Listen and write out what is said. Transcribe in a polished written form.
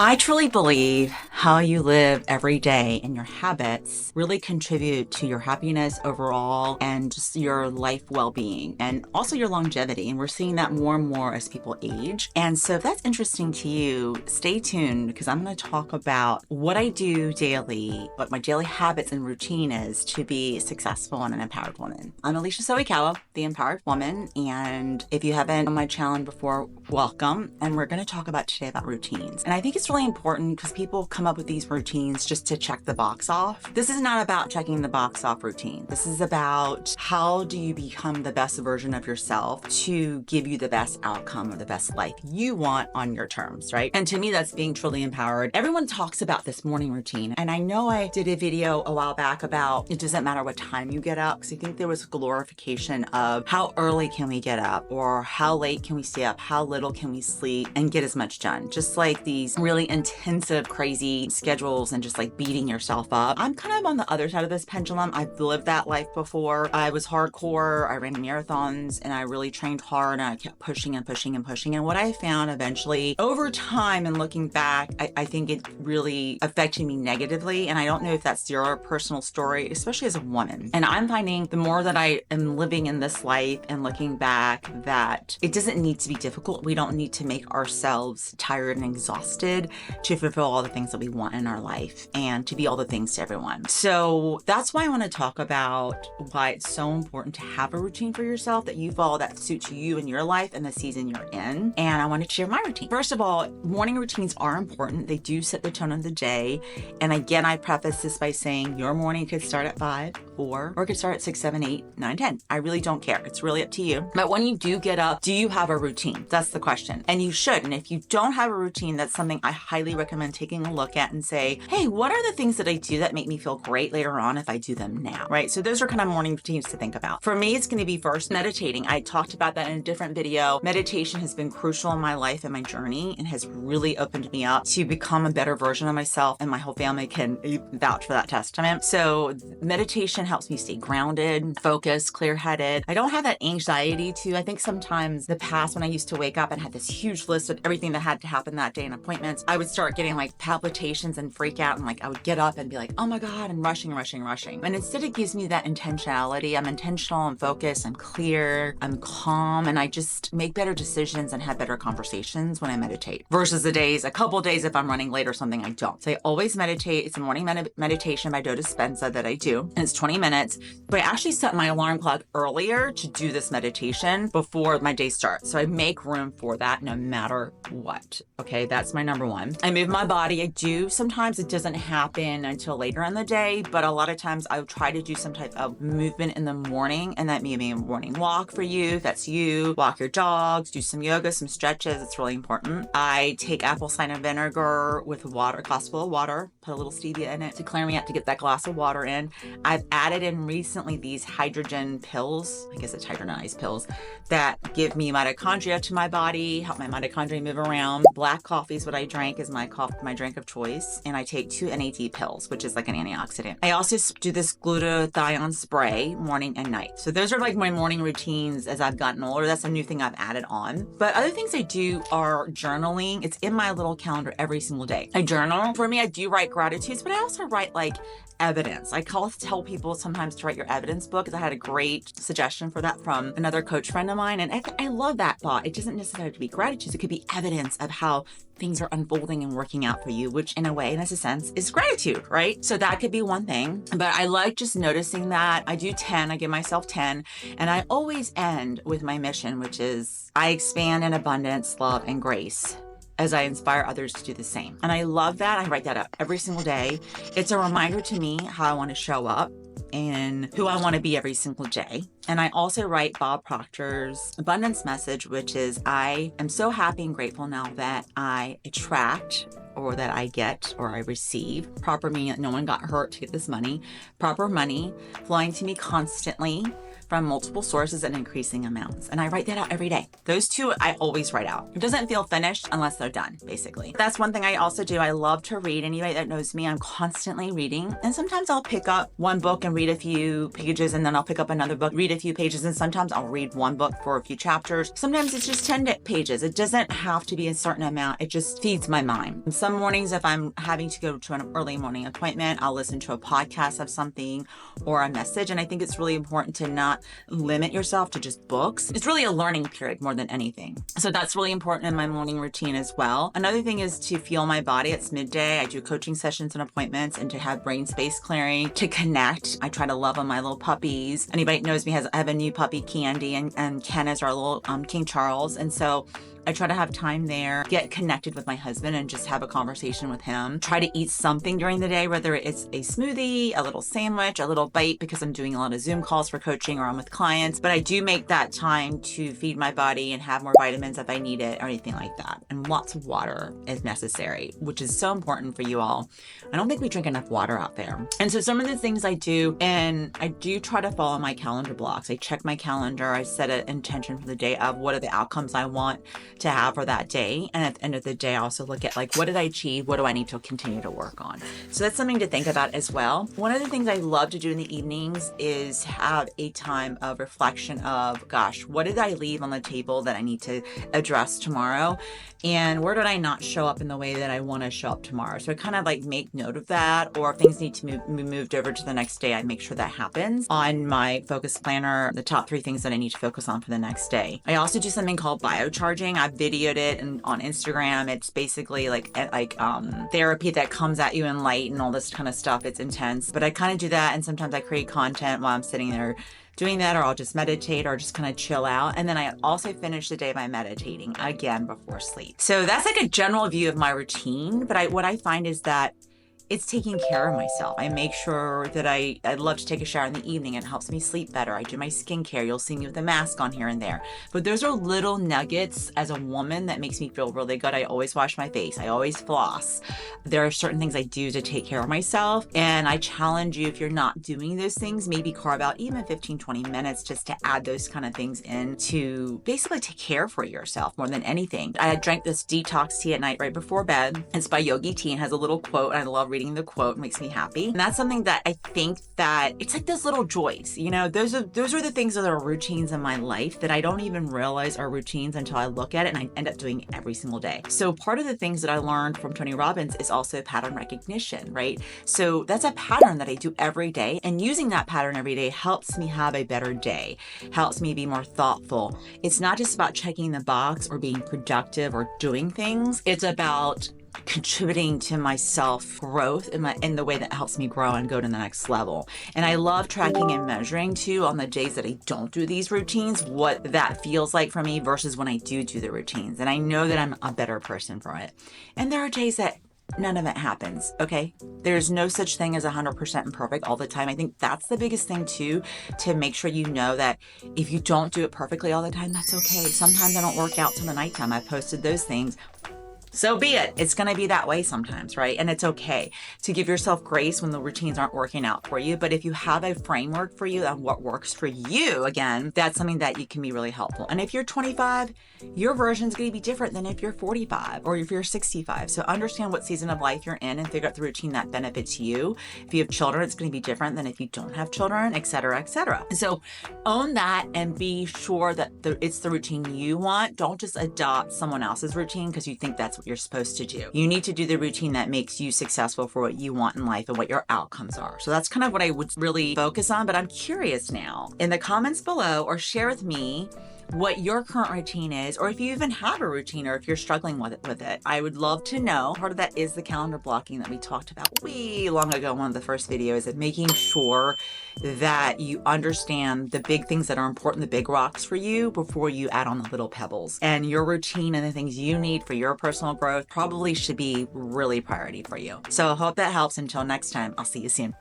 I truly believe how you live every day and your habits really contribute to your happiness overall and just your life well-being and also your longevity. And we're seeing that more and more as people age. And so if that's interesting to you, stay tuned because I'm going to talk about what I do daily, what my daily habits and routine is to be successful and an empowered woman. I'm Alicia Soikawa, the Empowered Woman. And if you haven't on my channel before, welcome. And we're going to talk about today about routines. And I think it's really important because people come up with these routines just to check the box off. This is not about checking the box off routine. This is about how do you become the best version of yourself to give you the best outcome or the best life you want on your terms, right? And to me, that's being truly empowered. Everyone talks about this morning routine. And I know I did a video a while back about it doesn't matter what time you get up because I think there was glorification of how early can we get up or how late can we stay up, how little can we sleep and get as much done. Just like these really intensive, crazy schedules and just like beating yourself up. I'm kind of on the other side of this pendulum. I've lived that life before. I was hardcore. I ran marathons and I really trained hard and I kept pushing and pushing and pushing. And what I found eventually over time and looking back, I think it really affected me negatively. And I don't know if that's your personal story, especially as a woman. And I'm finding the more that I am living in this life and looking back that it doesn't need to be difficult. We don't need to make ourselves tired and exhausted to fulfill all the things that we want in our life and to be all the things to everyone. So that's why I want to talk about why it's so important to have a routine for yourself that you follow that suits you and your life and the season you're in. And I want to share my routine. First of all, morning routines are important. They do set the tone of the day. And again, I preface this by saying your morning could start at 5, 4, or it could start at 6, 7, 8, 9, 10. I really don't care. It's really up to you. But when you do get up, do you have a routine? That's the question. And you should. And if you don't have a routine, that's something I highly recommend taking a look at and say, hey, what are the things that I do that make me feel great later on if I do them now, right? So those are kind of morning routines to think about. For me, it's going to be first meditating. I talked about that in a different video. Meditation has been crucial in my life and my journey and has really opened me up to become a better version of myself, and my whole family can vouch for that testament. So meditation helps me stay grounded, focused, clear-headed. I don't have that anxiety too. I think sometimes the past when I used to wake up and had this huge list of everything that had to happen that day and appointments, I would start getting like palpitations and freak out, and like I would get up and be like, oh my God, and rushing. And instead it gives me that intentionality. I'm intentional, I'm focused, I'm clear, I'm calm, and I just make better decisions and have better conversations when I meditate versus a couple days if I'm running late or something, I don't. So I always meditate. It's a morning meditation by Joe Dispenza that I do, and it's 20 minutes, but I actually set my alarm clock earlier to do this meditation before my day starts. So I make room for that no matter what. Okay, that's my number one. I move my body. I do. Sometimes it doesn't happen until later in the day, but a lot of times I would try to do some type of movement in the morning, and that may be a morning walk for you. If that's you, walk your dogs, do some yoga, some stretches. It's really important. I take apple cider vinegar with water, a glass full of water, put a little stevia in it to clear me out to get that glass of water in. I've added in recently these hydrogen pills, I guess it's hydrogenized pills, that give me mitochondria to my body, help my mitochondria move around. Black coffee is what I drink, is my drink of choice. And I take 2 NAD pills, which is like an antioxidant. I also do this glutathione spray morning and night. So those are like my morning routines as I've gotten older. That's a new thing I've added on. But other things I do are journaling. It's in my little calendar every single day. I journal. For me, I do write gratitudes, but I also write like evidence. I tell people sometimes to write your evidence book because I had a great suggestion for that from another coach friend of mine. And I love that thought. It doesn't necessarily have to be gratitude. It could be evidence of how things are unfolding and working out for you, which in a way, in a sense, is gratitude, right? So that could be one thing. But I like just noticing that. I do 10, I give myself 10. And I always end with my mission, which is I expand in abundance, love, and grace as I inspire others to do the same. And I love that. I write that up every single day. It's a reminder to me how I want to show up and who I want to be every single day. And I also write Bob Proctor's abundance message, which is I am so happy and grateful now that I attract or that I get or I receive proper, meaning that no one got hurt to get this money, proper money flowing to me constantly from multiple sources in increasing amounts. And I write that out every day. Those two I always write out. It doesn't feel finished unless they're done, basically. That's one thing I also do. I love to read. Anybody that knows me, I'm constantly reading. And sometimes I'll pick up one book and read a few pages, and then I'll pick up another book, read a few pages, and sometimes I'll read one book for a few chapters. Sometimes it's just 10 pages. It doesn't have to be a certain amount. It just feeds my mind. And some mornings, if I'm having to go to an early morning appointment, I'll listen to a podcast of something or a message. And I think it's really important to not limit yourself to just books. It's really a learning period more than anything. So that's really important in my morning routine as well. Another thing is to feel my body. It's midday. I do coaching sessions and appointments, and to have brain space clearing, to connect. I try to love on my little puppies. Anybody that knows me I have a new puppy, Candy, and Ken is our little King Charles. And so I try to have time there, get connected with my husband and just have a conversation with him. Try to eat something during the day, whether it's a smoothie, a little sandwich, a little bite, because I'm doing a lot of Zoom calls for coaching or I'm with clients. But I do make that time to feed my body and have more vitamins if I need it or anything like that. And lots of water is necessary, which is so important for you all. I don't think we drink enough water out there. And so some of the things I do, and I do try to follow my calendar blocks. I check my calendar. I set an intention for the day of what are the outcomes I want to have for that day. And at the end of the day, I also look at like, what did I achieve? What do I need to continue to work on? So that's something to think about as well. One of the things I love to do in the evenings is have a time of reflection of, gosh, what did I leave on the table that I need to address tomorrow? And where did I not show up in the way that I want to show up tomorrow? So I kind of like make note of that, or if things need to be moved over to the next day, I make sure that happens on my focus planner, the top 3 things that I need to focus on for the next day. I also do something called biocharging. I've videoed it on Instagram. It's basically like therapy that comes at you in light and all this kind of stuff. It's intense, but I kind of do that. And sometimes I create content while I'm sitting there doing that, or I'll just meditate or just kind of chill out. And then I also finish the day by meditating again before sleep. So that's like a general view of my routine. But what I find is that it's taking care of myself. I make sure that I love to take a shower in the evening. It helps me sleep better. I do my skincare. You'll see me with a mask on here and there. But those are little nuggets as a woman that makes me feel really good. I always wash my face. I always floss. There are certain things I do to take care of myself. And I challenge you, if you're not doing those things, maybe carve out even 15, 20 minutes just to add those kind of things in to basically take care for yourself more than anything. I drank this detox tea at night right before bed. It's by Yogi Tea and has a little quote. And I love reading the quote. It makes me happy. And that's something that I think that it's like those little joys, you know, those are the things that are routines in my life that I don't even realize are routines until I look at it, and I end up doing it every single day. So part of the things that I learned from Tony Robbins is also pattern recognition, right? So that's a pattern that I do every day, and using that pattern every day helps me have a better day, helps me be more thoughtful. It's not just about checking the box or being productive or doing things. It's about contributing to my self growth in the way that helps me grow and go to the next level. And I love tracking and measuring too on the days that I don't do these routines, what that feels like for me versus when I do the routines. And I know that I'm a better person for it. And there are days that none of it happens, okay? There's no such thing as 100% imperfect all the time. I think that's the biggest thing too, to make sure you know that if you don't do it perfectly all the time, that's okay. Sometimes I don't work out till the nighttime. I've posted those things. So be it. It's going to be that way sometimes, right? And it's okay to give yourself grace when the routines aren't working out for you. But if you have a framework for you on what works for you, again, that's something that you can be really helpful. And if you're 25, your version is going to be different than if you're 45 or if you're 65. So understand what season of life you're in and figure out the routine that benefits you. If you have children, it's going to be different than if you don't have children, et cetera, et cetera. So own that and be sure that it's the routine you want. Don't just adopt someone else's routine because you think that's what you're supposed to do. You need to do the routine that makes you successful for what you want in life and what your outcomes are. So that's kind of what I would really focus on. But I'm curious now, in the comments below, or share with me what your current routine is, or if you even have a routine, or if you're struggling with it. I would love to know. Part of that is the calendar blocking that we talked about way long ago in one of the first videos, of making sure that you understand the big things that are important, the big rocks for you, before you add on the little pebbles. And your routine and the things you need for your personal growth probably should be really priority for you. So I hope that helps. Until next time, I'll see you soon.